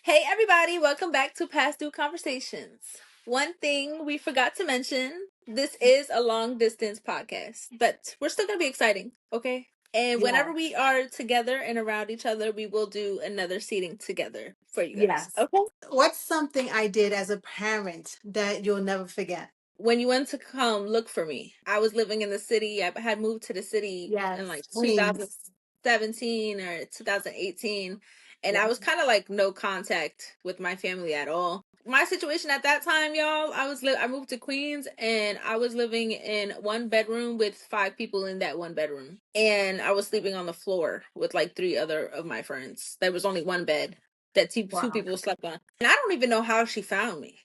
Hey, everybody, welcome back to Pastdueconversations. One thing we forgot to mention, this is a long distance podcast, but we're still going to be exciting, okay? And Yeah. whenever we are together and around each other, we will do another seating together for you guys, Yes. okay? What's something I did as a parent that you'll never forget? When you went to come look for me, I was living in the city. I had moved to the city in Yes. like Queens. 2017 or 2018, and I Yeah. was kind of like no contact with my family at all. My situation at that time, y'all, I moved to Queens and I was living in one bedroom with five people in that one bedroom, and I was sleeping on the floor with like three other of my friends. There was only one bed that two Wow. people slept on, and I don't even know how she found me.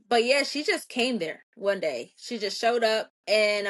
But yeah, she just came there one day. She just showed up, and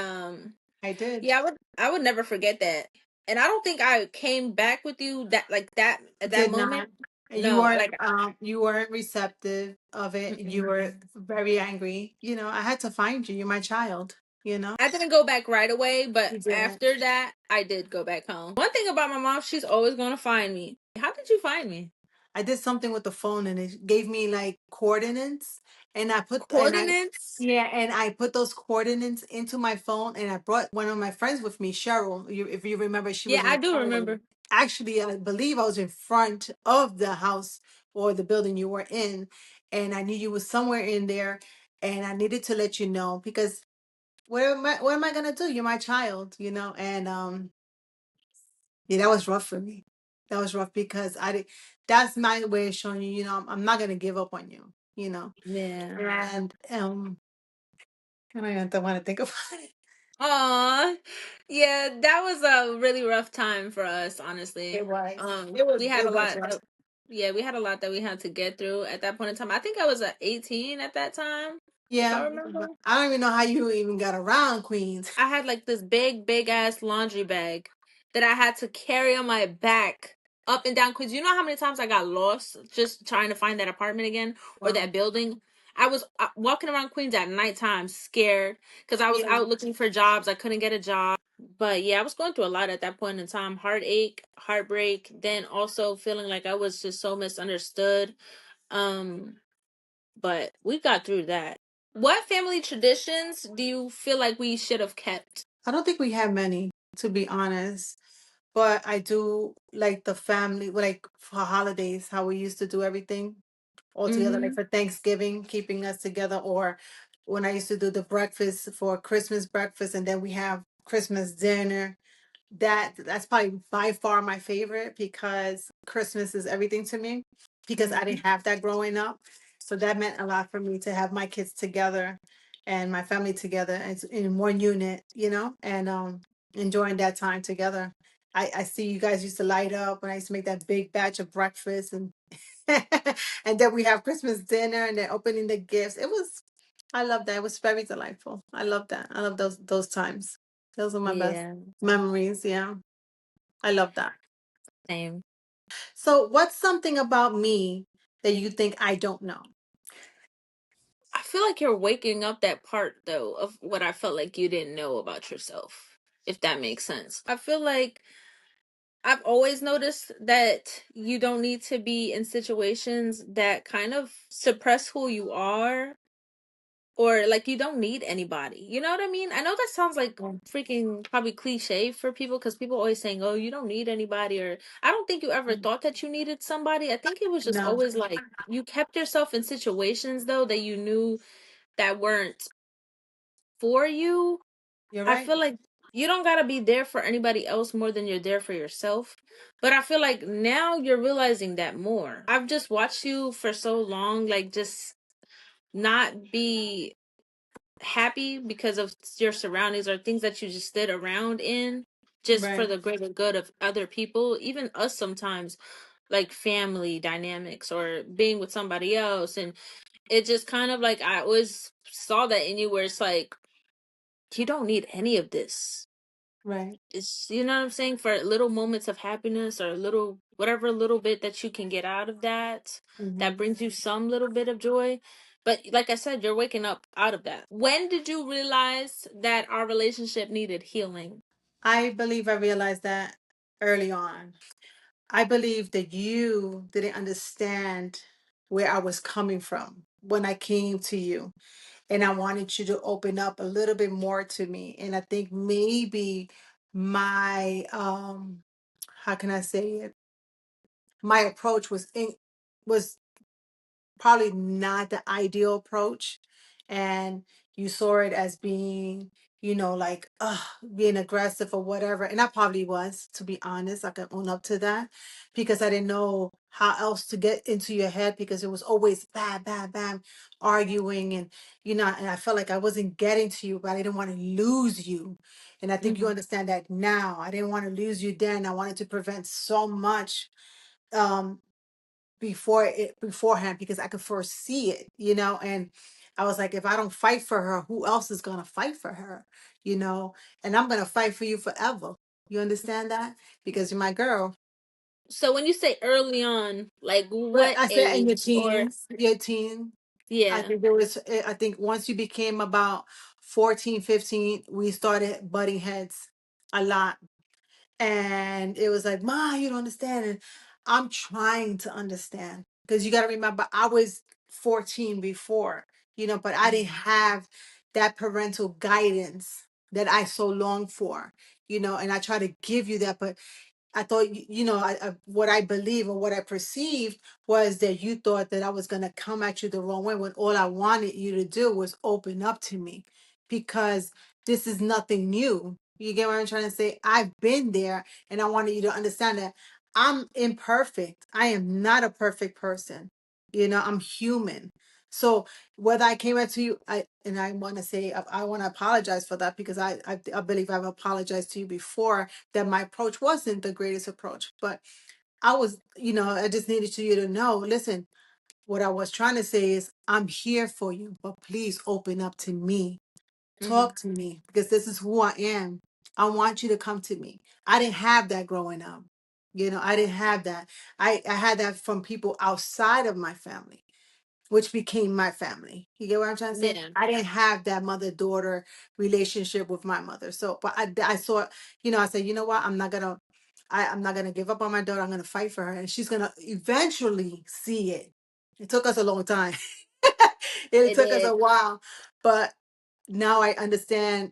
I did. yeah, I would never forget that. And I don't think I came back with you that at that Did moment. not. You No, weren't like you weren't receptive of it. You mm-mm. were very angry. I had to find you. You're my child, you know? I didn't go back right away, but You didn't. after that, I did go back home. One thing about my mom, she's always going to find me. How did you find me? I did something with the phone and it gave me like coordinates and Coordinates? and I put those coordinates into my phone and I brought one of my friends with me, Cheryl. If you remember, she Yeah, was in I the do car with me. remember. Actually, I believe I was in front of the house or the building you were in, and I knew you was somewhere in there, and I needed to let you know because what am I gonna do? You're my child, and yeah, that was rough for me. That was rough because I did. That's my way of showing you, I'm not gonna give up on you, Yeah. and I don't even want to think about it. Aw, yeah, that was a really rough time for us, It honestly. was. We had a It was lot rough. yeah, we had a lot that we had to get through at that point in time. I think I was 18 at that time, if I Yeah, remember. but I don't even know how you even got around Queens. I had like this big ass laundry bag that I had to carry on my back up and down. Cause you know how many times I got lost just trying to find that apartment again or Wow. that building. I was walking around Queens at nighttime, scared because I was Yeah. out looking for jobs. I couldn't get a job. But yeah, I was going through a lot at that point in time. Heartache, heartbreak, then also feeling like I was just so misunderstood. Um, but we got through that. What family traditions do you feel like we should have kept? I don't think we have many, to be honest. But I do like the family, like for holidays, how we used to do everything all together, like Mm-hmm. for Thanksgiving, keeping us together, or when I used to do the breakfast for Christmas breakfast, and then we have Christmas dinner. That's probably by far my favorite because Christmas is everything to me because I didn't have that growing up. So that meant a lot for me to have my kids together and my family together as in one unit, and enjoying that time together. I see you guys used to light up when I used to make that big batch of breakfast and and then we have Christmas dinner and then opening the gifts. I love that. It was very delightful. I love that. I love those times. Those are my best Yeah, memories. Yeah. I love that. same. So what's something about me that you think I don't know? I feel like you're waking up that part though of what I felt like you didn't know about yourself, if that makes sense. I feel like I've always noticed that you don't need to be in situations that kind of suppress who you are, or like you don't need anybody. You know what I mean? I know that sounds like Mm. freaking probably cliche for people because people always saying, "Oh, you don't need anybody," or I don't think you ever thought that you needed somebody. I think it was just No, always like you kept yourself in situations though that you knew that weren't for you. you're I right. feel like you don't gotta be there for anybody else more than you're there for yourself. But I feel like now you're realizing that more. I've just watched you for so long, like just not be happy because of your surroundings or things that you just stood around in just for Right. the greater good of other people, even us sometimes, like family dynamics or being with somebody else. And it just kind of like I always saw that in you where it's like, you don't need any of this. Right. It's, you know what I'm saying, for little moments of happiness or little whatever little bit that you can get out of that that Hmm. brings you some little bit of joy. But like I said, you're waking up out of that. When did you realize that our relationship needed healing? I believe I realized that early on. I believe that you didn't understand. where I was coming from when I came to you. And I wanted you to open up a little bit more to me. And I think maybe my how can I say it? My approach was probably not the ideal approach, and you saw it as being, like being aggressive or whatever, and I probably was, to be honest. I can own up to that, because I didn't know how else to get into your head, because it was always bam bam bam arguing, and and I felt like I wasn't getting to you, but I didn't want to lose you. And I think you Hmm. understand that now. I didn't want to lose you then. I wanted to prevent so much um beforehand, because I could foresee it, and I was like, if I don't fight for her, who else is gonna fight for her? You know, and I'm gonna fight for you forever. You understand that? Because you're my girl. So when you say early on, like But what I said in your age or teens, your teen. I yeah. think there was I think once you became about 14, 15, we started butting heads a lot. And it was like, Ma, you don't understand. And I'm trying to understand, because you got to remember, I was 14 before, but I didn't Mhm. have that parental guidance that I so long for, and I try to give you that. But I thought, what I believe or what I perceived was that you thought that I was going to come at you the wrong way, when all I wanted you to do was open up to me, because this is nothing new. You get what I'm trying to say? I've been there, and I wanted you to understand that I'm imperfect. I am not a perfect person. I'm human. So whether I came at you, I want to say, I want to apologize for that, because I believe I've apologized to you before, that my approach wasn't the greatest approach. But I was, I just needed you to know, listen, what I was trying to say is, I'm here for you, but please open up to me. Mhm. Talk to me, because this is who I am. I want you to come to me. I didn't have that growing up. I didn't have that. I had that from people outside of my family, which became my family. You get what I'm trying to say? Yeah. I didn't have that mother-daughter relationship with my mother. So, but I saw, I said, you know what? I'm not gonna give up on my daughter. I'm gonna fight for her, and she's gonna eventually see it. It took us a long time. It It took us a did. while, but now I understand,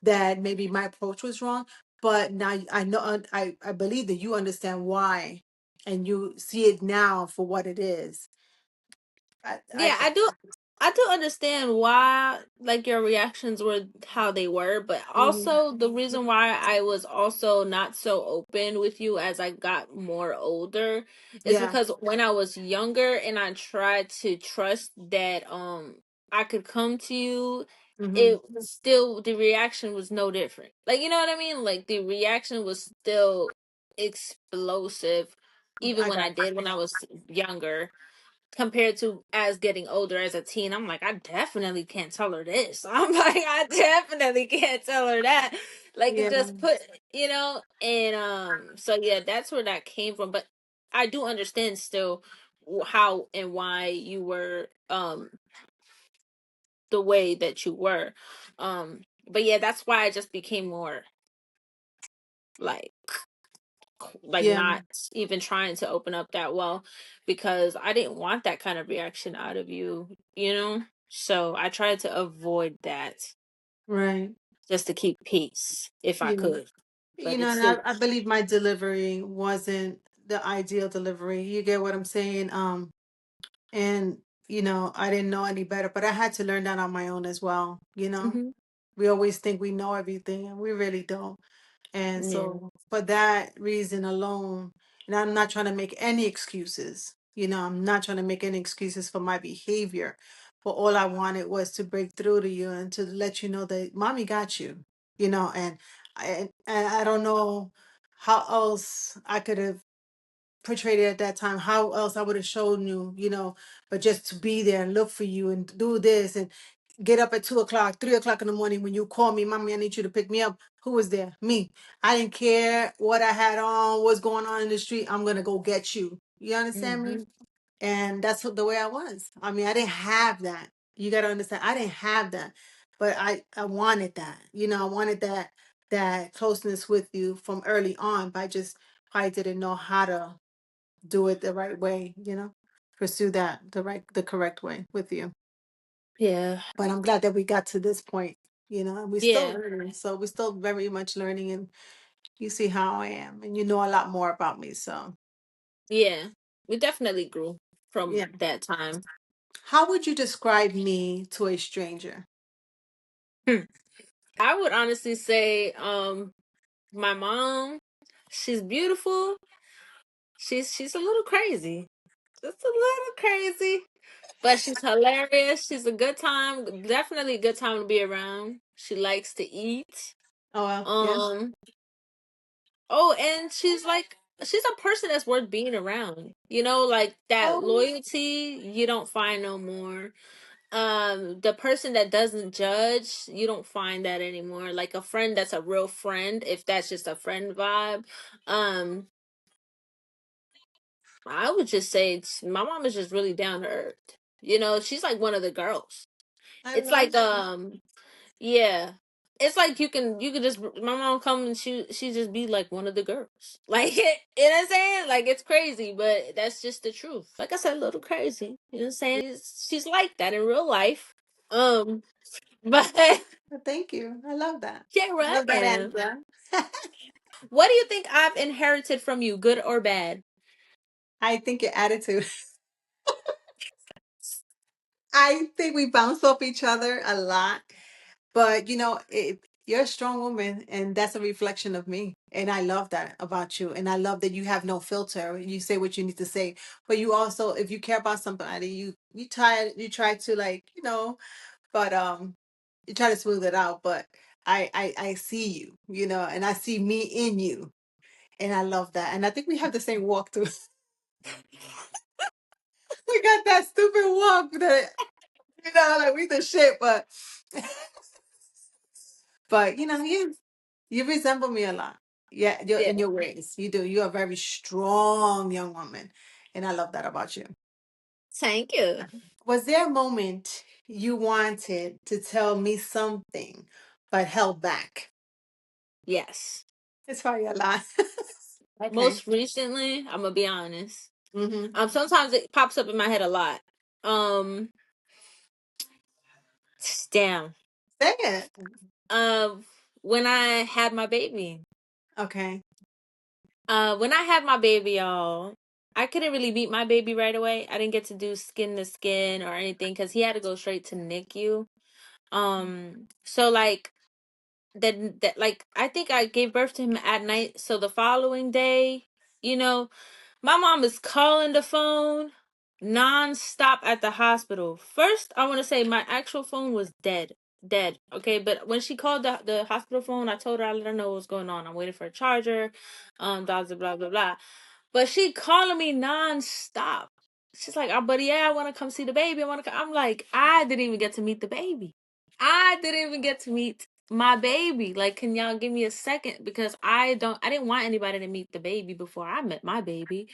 that maybe my approach was wrong. But now I know, I believe that you understand why, and you see it now for what it is. Yeah, I do understand why like your reactions were how they were, but Mhm. also the reason why I was also not so open with you as I got more older is Yeah. because when I was younger and I tried to trust that I could come to you, Hmm. it was still the reaction was no different. Like you know what I mean? Like the reaction was still explosive even I when got I did when I was younger compared to as getting older as a teen. I'm like, I definitely can't tell her this. I'm like, I definitely can't tell her that. Like it yeah, just put, and so yeah, that's where that came from. But I do understand still how and why you were the way that you were. But yeah, that's why I just became more like yeah, not even trying to open up that well because I didn't want that kind of reaction out of you. So I tried to avoid that right. just to keep peace if I Yeah. could. But it's And still I believe my delivery wasn't the ideal delivery. You get what I'm saying? And I didn't know any better, but I had to learn that on my own as well. hmm We always think we know everything, and we really don't. And yeah. so, for that reason alone, and I'm not trying to make any excuses, I'm not trying to make any excuses for my behavior. But all I wanted was to break through to you and to let you know that mommy got you, and I don't know how else I could have portrayed it at that time, how else I would have shown you, but just to be there and look for you and do this and get up at 2 o'clock, 3 o'clock in the morning when you call me, mommy, I need you to pick me up. Who was there? Me. I didn't care what I had on, what's going on in the street. I'm gonna go get you. You understand me? hmm And that's the way I was. I mean, I didn't have that. You gotta understand, I didn't have that, but I wanted that. I wanted that closeness with you from early on, but I just probably didn't know how to do it the right way. pursue that the correct way with you. Yeah. But I'm glad that we got to this point, and we're still Yeah. learning. So we're still very much learning, and you see how I am, and you know a lot more about me. So Yeah. We definitely grew from yeah. that time. How would you describe me to a stranger? Hmm. I would honestly say, my mom, she's beautiful. She's a little crazy. Just a little crazy. But she's hilarious. She's a good time. Definitely a good time to be around. She likes to eat. Oh well, yeah. Um oh, and she's a person that's worth being around. Like that Oh, loyalty you don't find no more. The person that doesn't judge, you don't find that anymore. Like a friend that's a real friend, if that's just a friend vibe. Um I would just say my mom is just really down to earth. She's like one of the girls. I It's love like that. yeah. It's like you can just my mom come and she just be like one of the girls. Like you know what I'm saying? Like it's crazy, but that's just the truth. Like I said, a little crazy. You know what I'm saying? She's like that in real life. Um but Well, thank you. I love that. yeah, I love that right. answer. What do you think I've inherited from you, good or bad? I think your attitude. I think we bounce off each other a lot, but you're a strong woman, and that's a reflection of me. And I love that about you. And I love that you have no filter. You say what you need to say, but you also, if you care about somebody, you try to, like, but you try to smooth it out. But I see you, and I see me in you, and I love that. And I think we have the same walk too. We got that stupid walk that like we the shit, but you resemble me a lot. Yeah, you're Yeah. in your ways. You do. You're a very strong young woman, and I love that about you. Thank you. Was there a moment you wanted to tell me something but held back? Yes. It's probably a lot. Okay. Most recently, I'm gonna be honest. Mm-hmm. Sometimes it pops up in my head a lot. Um, damn. Say it. Uh, when I had my baby. Okay. When I had my baby, y'all, I couldn't really meet my baby right away. I didn't get to do skin to skin or anything because he had to go straight to NICU. So like that like I think I gave birth to him at night. So the following day, you know, my mom is calling the phone non-stop at the hospital. First, I want to say my actual phone was dead. Dead. Okay, but when she called the hospital phone, I told her, I let her know what was going on. I'm waiting for a charger. Blah blah blah blah blah. But she calling me non-stop. She's like, oh, buddy, yeah, I want to come see the baby. I'm like, I didn't even get to meet the baby. I didn't even get to meet my baby. Like, can y'all give me a second? Because I didn't want anybody to meet the baby before I met my baby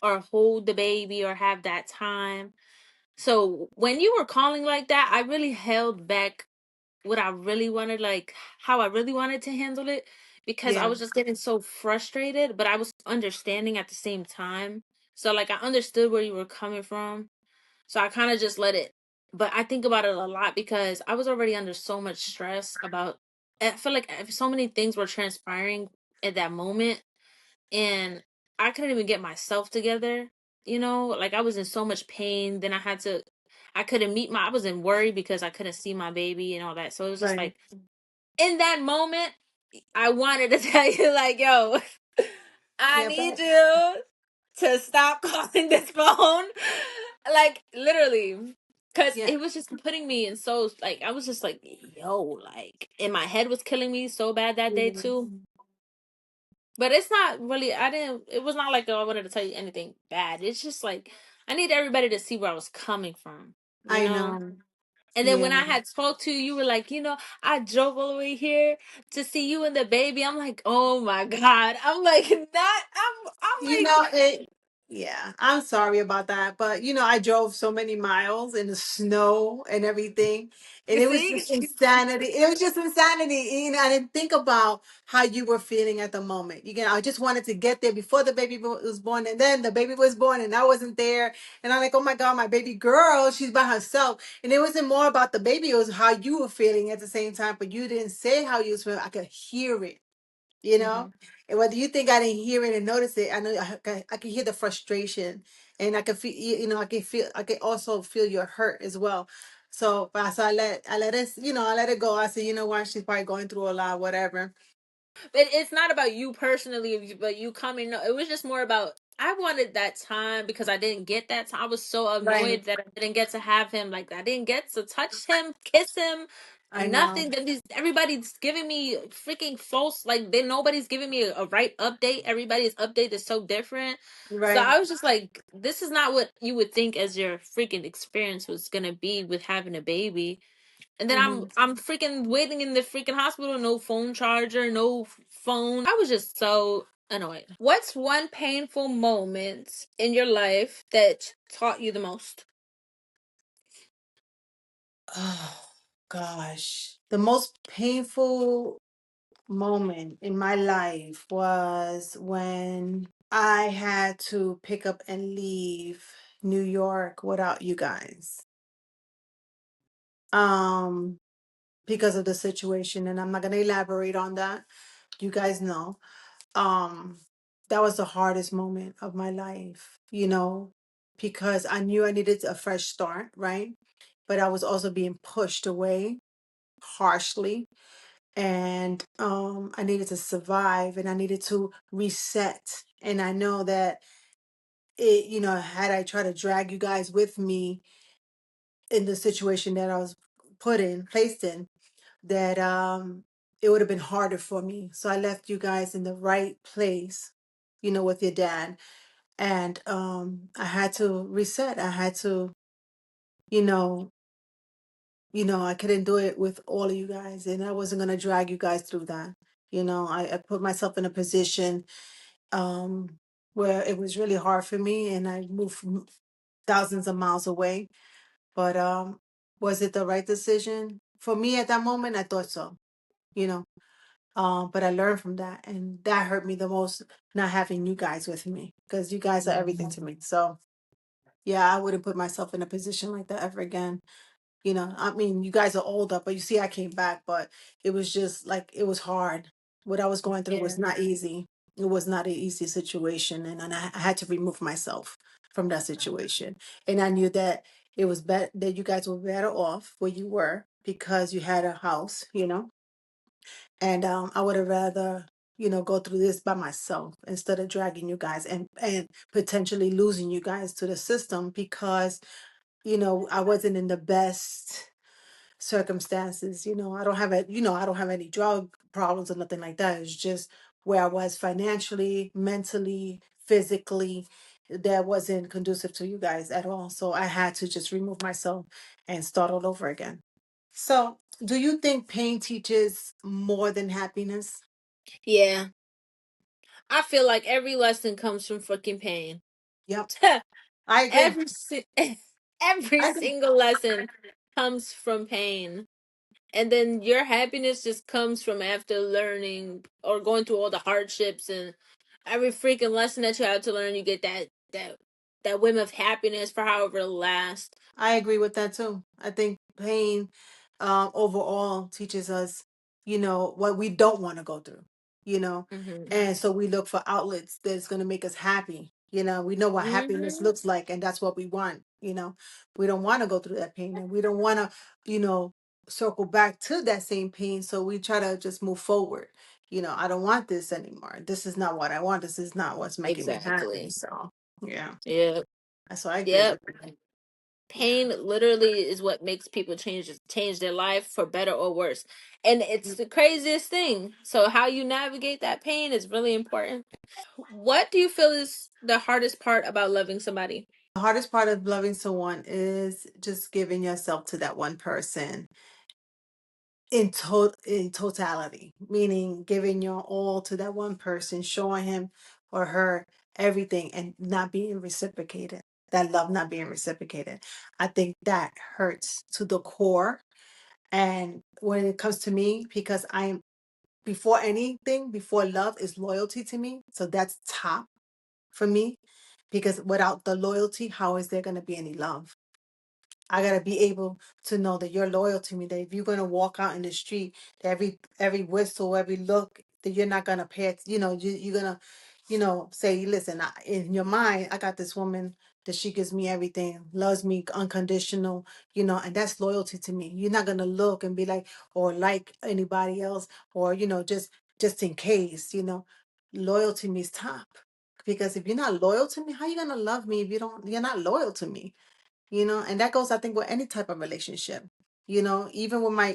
or hold the baby or have that time. So when you were calling like that, I really held back what I really wanted, like how I really wanted to handle it, because I Yeah. was just getting so frustrated, but I was understanding at the same time. So like I understood where you were coming from. So I kind of just let it. But I think about it a lot because I was already under so much stress about I feel like so many things were transpiring at that moment, and I couldn't even get myself together. Like I was in so much pain. Then I couldn't I was in worry because I couldn't see my baby and all that. So it was just Right. like in that moment, I wanted to tell you, like, yo, I Yeah, need but you to stop calling this phone. Like, literally. Because yeah. it was just putting me in so, like, I was just like, yo, like, and my head was killing me so bad that day, Mhm. too. But it's not really, it was not like, oh, I wanted to tell you anything bad. It's just like, I need everybody to see where I was coming from, you I know? know. And then when Yeah. I had spoke to you, you were like, I drove all the way here to see you and the baby. I'm like, oh my God. I'm like, not, I'm You like, know it. Yeah, I'm sorry about that, but I drove so many miles in the snow and everything, and You it was see? just insanity. It was just insanity. I didn't think about how you were feeling at the moment. I just wanted to get there before the baby was born, and then the baby was born, and I wasn't there, and I'm like, oh my God, my baby girl, she's by herself, and it wasn't more about the baby; it was how you were feeling at the same time. But you didn't say how you was feeling. I could hear it you know Hmm. and whether you think I didn't hear it and notice it, I know I can hear the frustration, and I can feel I can also feel your hurt as well. So I let it I let it go. I said, what, she's probably going through a lot, whatever. But it's not about you personally, but you coming. No, it was just more about I wanted that time because I didn't get that time. I was so Right. annoyed that I didn't get to have him. Like I didn't get to touch him, kiss him, I know. nothing. That everybody's giving me freaking false. Like then nobody's giving me a right update. Everybody's update is so different. So Right. I was just like, this is not what you would think as your freaking experience was gonna be with having a baby. And then I'm Hmm. I'm freaking waiting in the freaking hospital, no phone charger, no phone. I was just so annoyed. What's one painful moment in your life that taught you the most? Oh gosh, the most painful moment in my life was when I had to pick up and leave New York without you guys. Um, because of the situation, and I'm not gonna elaborate on that. You guys know. Um, that was the hardest moment of my life, because I knew I needed a fresh start, right? But I was also being pushed away harshly, and I needed to survive, and I needed to reset. And I know that had I tried to drag you guys with me in the situation that I was placed in, that it would have been harder for me. So I left you guys in the right place, with your dad. And I had to reset. I had to, you know, I couldn't do it with all of you guys, and I wasn't gonna drag you guys through that. I put myself in a position where it was really hard for me, and I moved from thousands of miles away. But was it the right decision for me at that moment? I thought so. You know, but I learned from that, and that hurt me the most, not having you guys with me, because you guys are everything to me. So yeah, I wouldn't put myself in a position like that ever again. I mean, you guys are older, but you see, I came back, but it was just like, it was hard. What I was going through was Yeah. not easy. It was not an easy situation. And I had to remove myself from that situation. And I knew that it was better, that you guys were better off where you were, because you had a house, and I would have rather, go through this by myself instead of dragging you guys, and potentially losing you guys to the system, because I wasn't in the best circumstances. I don't have any drug problems or nothing like that. It's just where I was financially, mentally, physically, that wasn't conducive to you guys at all. So I had to just remove myself and start all over again. So, do you think pain teaches more than happiness? Yeah. I feel like every lesson comes from fucking pain. Yep, I agree. every every I agree. single lesson comes from pain. And then your happiness just comes from after learning or going through all the hardships and every freaking lesson that you have to learn. You get that whim of happiness for however it lasts. I agree with that too. I think pain overall teaches us, what we don't want to go through, you know, Hmm. and so we look for outlets that's going to make us happy. We know what happiness Hmm. looks like, and that's what we want. We don't want to go through that pain, and we don't want to, you know, circle back to that same pain. So we try to just move forward. I don't want this anymore. This is not what I want. This is not what's making me happy. Exactly. So, yeah, Yep. so I agree Yep. with you. Pain literally is what makes people change their life for better or worse. And it's the craziest thing. So how you navigate that pain is really important. What do you feel is the hardest part about loving somebody? The hardest part of loving someone is just giving yourself to that one person in totality, meaning giving your all to that one person, showing him or her everything and not being reciprocated, that love not being reciprocated. I think that hurts to the core. And when it comes to me, because I'm, before anything, before love is loyalty to me. So that's top for me. Because without the loyalty, how is there going to be any love? I gotta be able to know that you're loyal to me. That if you're gonna walk out in the street, that every whistle, every look, that you're not gonna pay it. You're gonna, say, listen, in your mind, I got this woman that she gives me everything, loves me unconditional. And that's loyalty to me. You're not gonna look and be like or like anybody else, or just in case. Loyal to me is top. Because if you're not loyal to me, how you gonna love me if you're not loyal to me? And that goes, I think, with any type of relationship. Even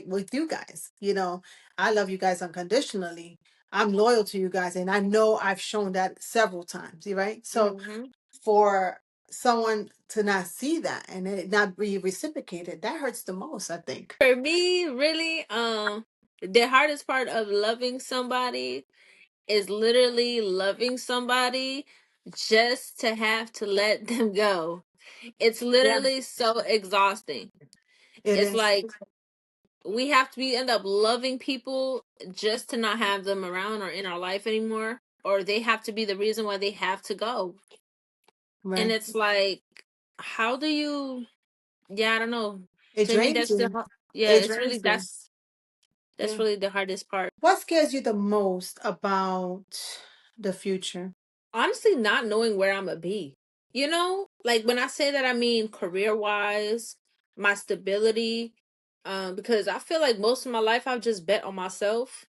with you guys. I love you guys unconditionally. I'm loyal to you guys, and I know I've shown that several times. Right? So Mm-hmm. for someone to not see that and it not be reciprocated, that hurts the most, I think. For me, really, the hardest part of loving somebody is literally loving somebody just to have to let them go. It's Yeah, literally so exhausting. it It's is. like we end up loving people just to not have them around or in our life anymore, or they have to be the reason why they have to go. And Right. it's like, how do you? Yeah, I don't know. It To me, drains that's the you. yeah. It It's really drains you. that's Yeah. really the hardest part. What scares you the most about the future? Honestly, not knowing where I'm gonna be. Like when I say that, I mean career wise, my stability. Because I feel like most of my life I've just bet on myself,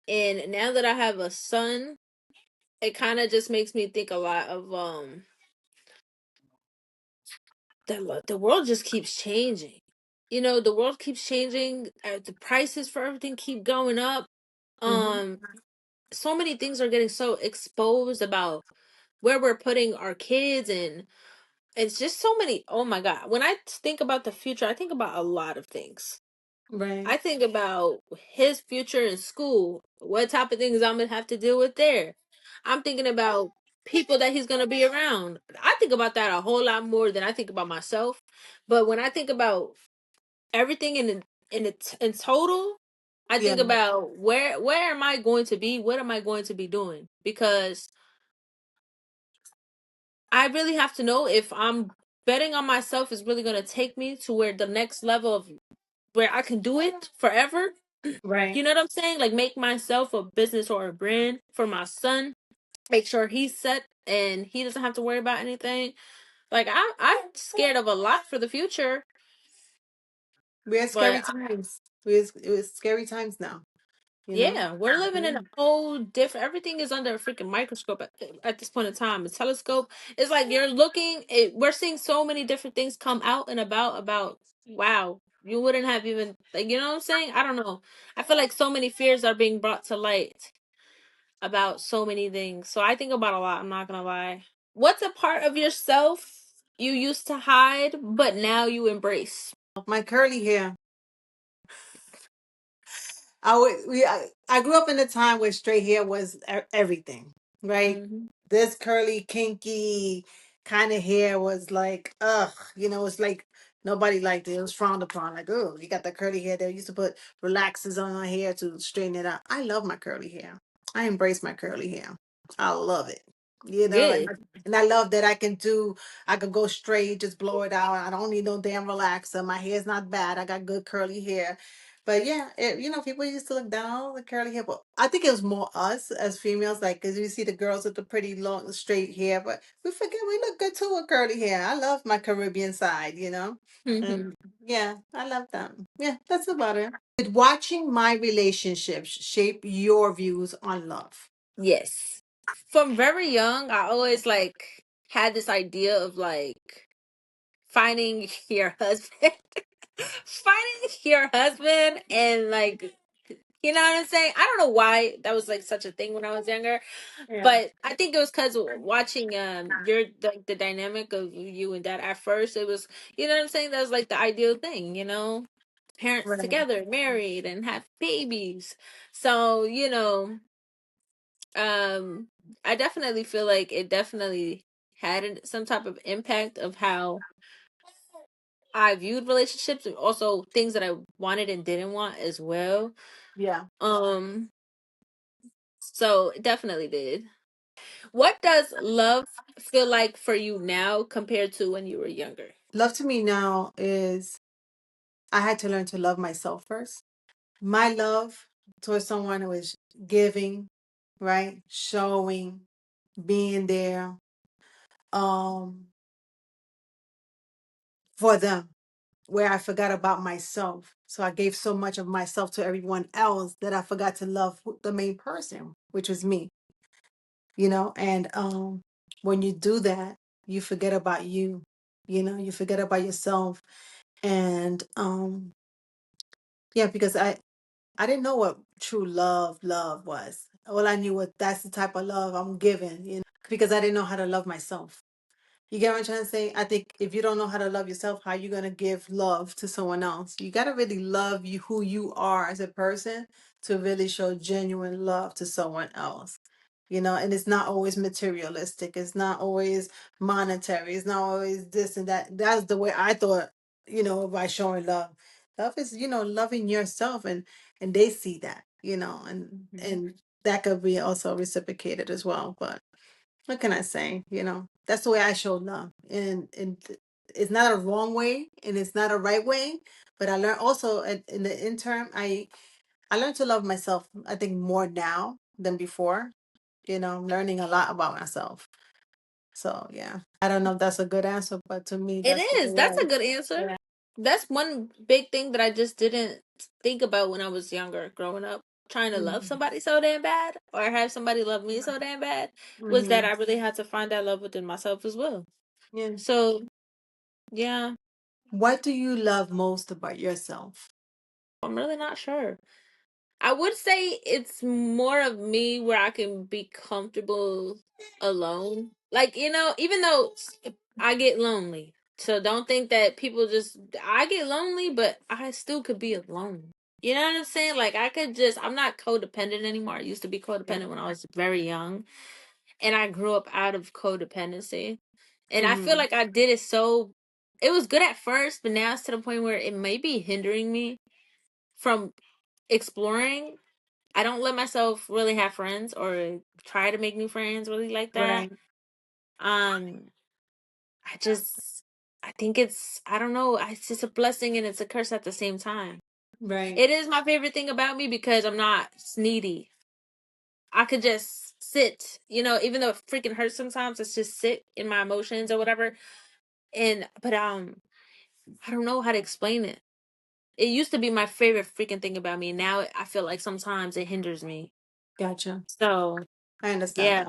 and now that I have a son, it kind of just makes me think a lot of the world just keeps changing. The world keeps changing. The prices for everything keep going up. Hmm. Um, so many things are getting so exposed about where we're putting our kids, and it's just so many. Oh my God. When I think about the future, I think about a lot of things. Right. I think about his future in school, what type of things I'm going to have to deal with there. I'm thinking about people that he's going to be around. I think about that a whole lot more than I think about myself. But when I think about everything in total, I Yeah. think about where am I going to be? What am I going to be doing? Because I really have to know if I'm betting on myself is really going to take me to where the next level of where I can do it forever. Right. You know what I'm saying? Like make myself a business or a brand for my son. Make sure he's set and he doesn't have to worry about anything. Like I'm scared of a lot for the future, We had but scary times. It was scary times now, you know? yeah, we're living in a Yeah. whole different. Everything is under a freaking microscope at this point in time. A telescope. It's like you're looking. We're seeing so many different things come out and about. Wow, you wouldn't have even like you know what I'm saying. I don't know. I feel like so many fears are being brought to light about so many things. So I think about a lot. I'm not gonna lie. What's a part of yourself you used to hide but now you embrace? My curly hair. I grew up in a time where straight hair was everything, right? Hmm. This curly, kinky kind of hair was like, ugh, it's like nobody liked it. It was frowned upon. Like, oh, you got the curly hair. They used to put relaxers on my hair to straighten it out. I love my curly hair. I embrace my curly hair. I love it. Good. And I love that I could go straight, just blow it out. I don't need no damn relaxer. My hair's not bad. I got good curly hair. But yeah, people used to look down on the curly hair. But I think it was more us as females, like, because you see the girls with the pretty long, straight hair. But we forget we look good too with curly hair. I love my Caribbean side. Hmm. And yeah, I love them. Yeah, that's about it. Did watching my relationships shape your views on love? Yes. From very young, I always like had this idea of like finding your husband, finding your husband, and like you know what I'm saying. I don't know why that was like such a thing when I was younger, Yeah, but I think it was because watching your the dynamic of you and dad at first it was you know what I'm saying that was like the ideal thing parents right. together married and have babies so um I definitely feel like it definitely had some type of impact of how I viewed relationships, and also things that I wanted and didn't want as well. Yeah. Um, so it definitely did. What does love feel like for you now compared to when you were younger? Love to me now is I had to learn to love myself first. My love towards someone who is giving, right? Showing, being there, um, for them, where I forgot about myself. So I gave so much of myself to everyone else that I forgot to love the main person, which was me, and when you do that, you forget about you, you forget about yourself. And yeah, because I didn't know what true love was. All I knew was that's the type of love I'm giving, because I didn't know how to love myself. You get what I'm trying to say? I think if you don't know how to love yourself, how you gonna give love to someone else? You gotta really love you who you are as a person to really show genuine love to someone else. And it's not always materialistic. It's not always monetary. It's not always this and that. That's the way I thought, by showing love. Love is, loving yourself, and they see that, and that could be also reciprocated as well. But what can I say? That's the way I show love. And it's not a wrong way and it's not a right way. But I learned also in the interim, I learned to love myself, I think, more now than before. I'm learning a lot about myself. So yeah. I don't know if that's a good answer, but to me It that's what it is. That's was. a good answer. Yeah. That's one big thing that I just didn't think about when I was younger, growing up, trying to love Hmm. somebody so damn bad or have somebody love me so damn bad, was that Hmm. I really had to find that love within myself as well. Yeah. So, yeah, What do you love most about yourself? I'm really not sure. I would say it's more of me where I can be comfortable alone. Like, even though I get lonely. So don't think that people just, I get lonely, but I still could be alone. You know what I'm saying? Like, I'm not codependent anymore. I used to be Yeah. codependent when I was very young. And I grew up out of codependency. And I feel Hmm. like I did it so, it was good at first, but now it's to the point where it may be hindering me from exploring. I don't let myself really have friends or try to make new friends really like that. Right. Um, I think I don't know, it's just a blessing and it's a curse at the same time. Right. It is my favorite thing about me because I'm not needy. I could just sit, even though it freaking hurts sometimes, it's just sit in my emotions or whatever. But I don't know how to explain it. It used to be my favorite freaking thing about me. Now I feel like sometimes it hinders me. Gotcha. So, I understand yeah. that.